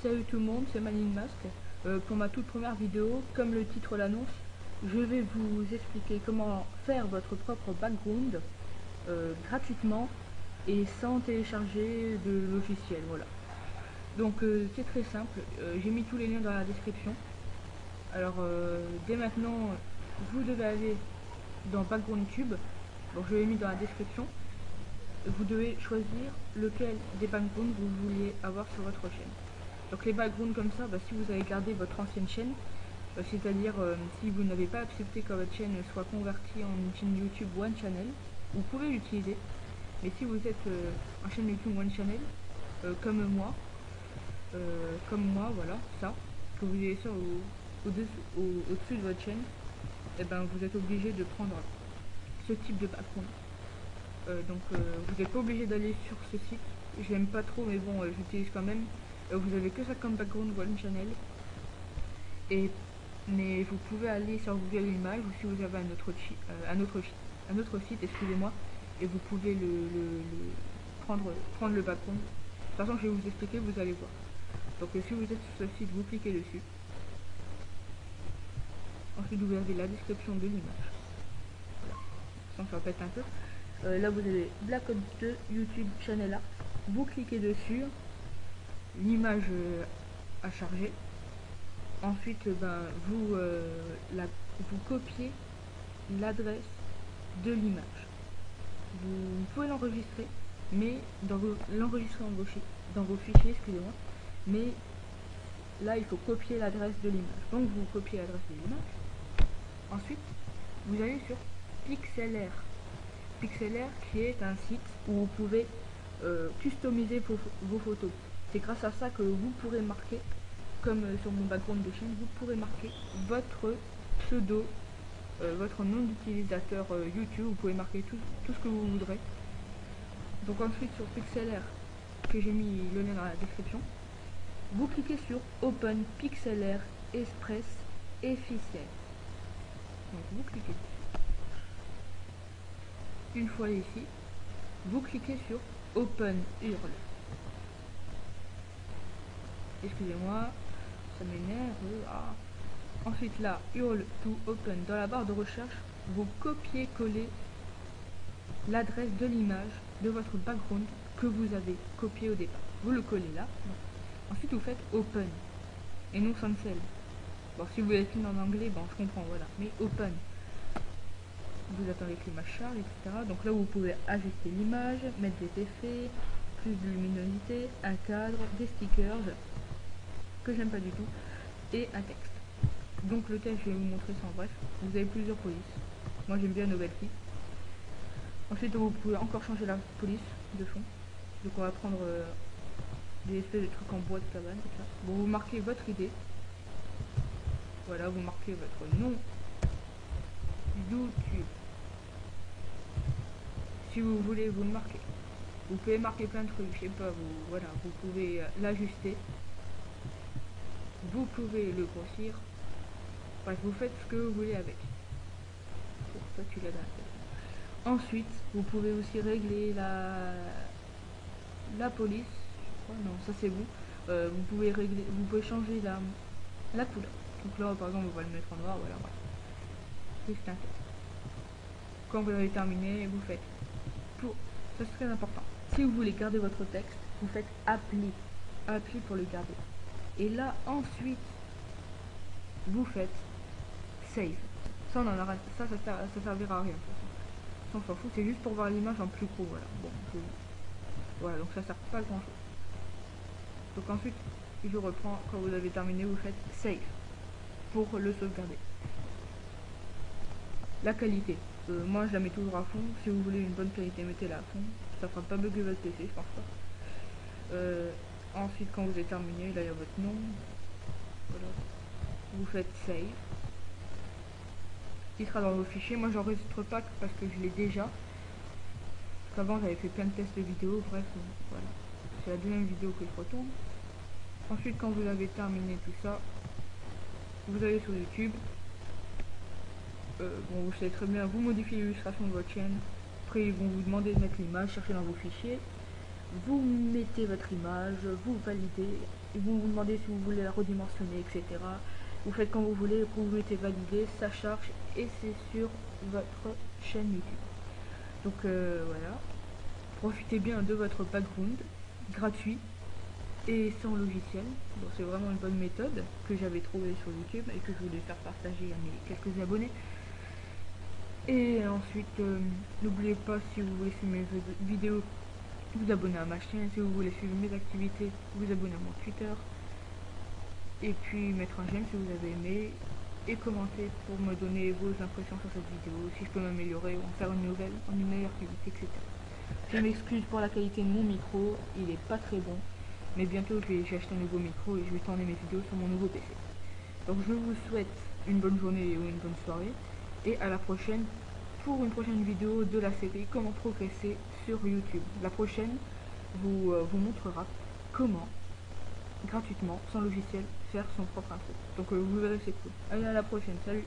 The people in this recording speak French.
Salut tout le monde, c'est Manning Mask. Pour ma toute première vidéo, comme le titre l'annonce, je vais vous expliquer comment faire votre propre background gratuitement et sans télécharger de logiciel. Voilà. Donc c'est très simple, j'ai mis tous les liens dans la description. Alors dès maintenant, vous devez aller dans Background Tube. Donc je l'ai mis dans la description. Vous devez choisir lequel des backgrounds vous vouliez avoir sur votre chaîne. Donc les backgrounds comme ça, si vous avez gardé votre ancienne chaîne, c'est-à-dire si vous n'avez pas accepté que votre chaîne soit convertie en une chaîne YouTube One Channel, vous pouvez l'utiliser. Mais si vous êtes en chaîne YouTube One Channel, comme moi, voilà, ça, que vous avez ça au-dessus de votre chaîne, et ben vous êtes obligé de prendre ce type de background. Vous n'êtes pas obligé d'aller sur ce site, je l'aime pas trop mais bon j'utilise quand même. Vous avez que ça comme background One Channel, mais vous pouvez aller sur Google Images ou si vous avez un autre site, excusez-moi, et vous pouvez prendre le background. De toute façon je vais vous expliquer, vous allez voir. Donc si vous êtes sur ce site, vous cliquez dessus. Ensuite vous avez la description de l'image. Voilà, sans ça pète un peu. Là vous avez Black Ops 2 YouTube Channel Art, vous cliquez dessus, l'image à charger. Ensuite vous copiez l'adresse de l'image. Vous pouvez l'enregistrer, mais l'enregistrer dans vos fichiers, excusez-moi, mais là il faut copier l'adresse de l'image. Donc vous copiez l'adresse de l'image. Ensuite vous allez sur Pixlr qui est un site où vous pouvez customiser vos photos. C'est grâce à ça que vous pourrez marquer, comme sur mon background de chaîne, vous pourrez marquer votre pseudo, votre nom d'utilisateur YouTube. Vous pouvez marquer tout ce que vous voudrez. Donc ensuite sur Pixlr, que j'ai mis le lien dans la description, vous cliquez sur Open Pixlr Express Officiel. Donc vous cliquez dessus. Une fois ici, vous cliquez sur Open URL. Excusez-moi, ça m'énerve. Ensuite là, URL to Open, dans la barre de recherche, vous copiez-collez l'adresse de l'image de votre background que vous avez copié au départ. Vous le collez là. Ensuite vous faites Open et non Cancel. Bon, si vous êtes en anglais, je comprends, voilà. Mais Open. Vous attendez que l'image charge, etc. Donc là vous pouvez ajuster l'image, mettre des effets, plus de luminosité, un cadre, des stickers que j'aime pas du tout, et un texte. Donc le texte je vais vous montrer ça en bref. Vous avez plusieurs polices. Moi j'aime bien Novelty. Ensuite vous pouvez encore changer la police de fond. Donc on va prendre des espèces de trucs en bois de cabane comme ça. Bon, vous marquez votre idée. Voilà, vous marquez votre nom YouTube. Si vous voulez, vous le marquez. Vous pouvez marquer plein de trucs, je sais pas, vous pouvez l'ajuster. Vous pouvez le grossir. Bref, vous faites ce que vous voulez avec. Pour ça, tu l'as dans la tête. Ensuite, vous pouvez aussi régler la police. Je crois, non, ça c'est vous. Vous pouvez changer la couleur. Donc là, par exemple, on va le mettre en noir, voilà. Juste un texte. Quand vous avez terminé, vous faites ça c'est très important. Si vous voulez garder votre texte, vous faites appli pour le garder. Et là ensuite vous faites save. Ça ça servira à rien. Ça, on s'en fout, c'est juste pour voir l'image en plus gros. Voilà. Bon, voilà, donc ça sert pas à grand chose. Donc ensuite je reprends, quand vous avez terminé, vous faites save pour le sauvegarder. La qualité. Moi je la mets toujours à fond. Si vous voulez une bonne qualité, mettez-la à fond. Ça fera pas bugger votre PC, je pense pas. Ensuite quand vous avez terminé, là il y a votre nom. Voilà. Vous faites save. Il sera dans vos fichiers. Moi j'enregistre pas parce que je l'ai déjà. Parce qu'avant j'avais fait plein de tests de vidéos. Bref, voilà. C'est la deuxième vidéo que je retourne. Ensuite quand vous avez terminé tout ça, vous allez sur YouTube. Bon, vous savez très bien, vous modifiez l'illustration de votre chaîne. Après ils vont vous demander de mettre l'image, chercher dans vos fichiers. Vous mettez votre image, vous validez ils vont vous demander si vous voulez la redimensionner, etc. Vous faites quand vous voulez, vous mettez valider, ça charge et c'est sur votre chaîne YouTube. Donc voilà, profitez bien de votre background gratuit et sans logiciel. Bon, c'est vraiment une bonne méthode que j'avais trouvée sur YouTube et que je voulais faire partager à mes quelques abonnés. Et ensuite, n'oubliez pas, si vous voulez suivre mes vidéos, vous abonner à ma chaîne. Si vous voulez suivre mes activités, vous abonner à mon Twitter. Et puis mettre un j'aime si vous avez aimé. Et commenter pour me donner vos impressions sur cette vidéo, si je peux m'améliorer ou en faire une nouvelle, en une meilleure qualité, etc. Je m'excuse pour la qualité de mon micro, il est pas très bon. Mais bientôt j'ai acheté un nouveau micro et je vais tourner mes vidéos sur mon nouveau PC. Donc je vous souhaite une bonne journée ou une bonne soirée. Et à la prochaine pour une prochaine vidéo de la série Comment progresser sur YouTube. La prochaine vous montrera comment gratuitement, sans logiciel, faire son propre intro. Donc vous verrez, c'est cool. Allez, à la prochaine, salut!